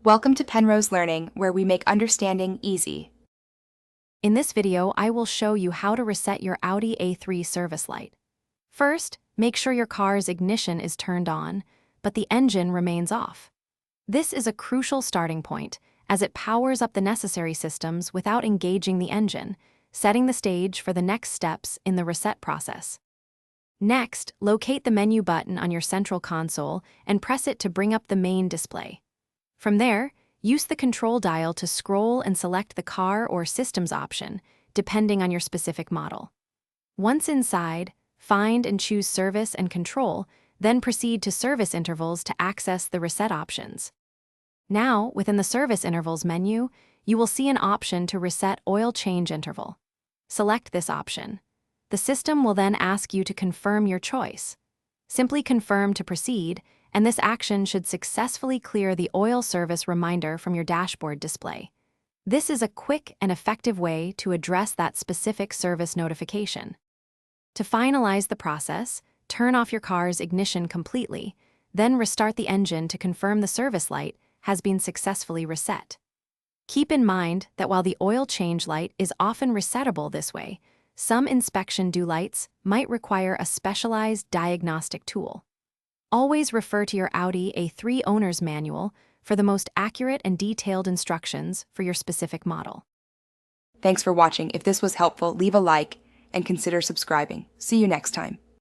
Welcome to Penrose Learning, where we make understanding easy. In this video, I will show you how to reset your Audi A3 service light. First, make sure your car's ignition is turned on, but the engine remains off. This is a crucial starting point, as it powers up the necessary systems without engaging the engine, setting the stage for the next steps in the reset process. Next, locate the menu button on your central console and press it to bring up the main display. From there, use the control dial to scroll and select the car or systems option, depending on your specific model. Once inside, find and choose Service and Control, then proceed to Service Intervals to access the reset options. Now, within the Service Intervals menu, you will see an option to reset oil change interval. Select this option. The system will then ask you to confirm your choice. Simply confirm to proceed, and this action should successfully clear the oil service reminder from your dashboard display. This is a quick and effective way to address that specific service notification. To finalize the process, turn off your car's ignition completely, then restart the engine to confirm the service light has been successfully reset. Keep in mind that while the oil change light is often resettable this way, some inspection due lights might require a specialized diagnostic tool. Always refer to your Audi A3 owner's manual for the most accurate and detailed instructions for your specific model. Thanks for watching. If this was helpful, leave a like and consider subscribing. See you next time.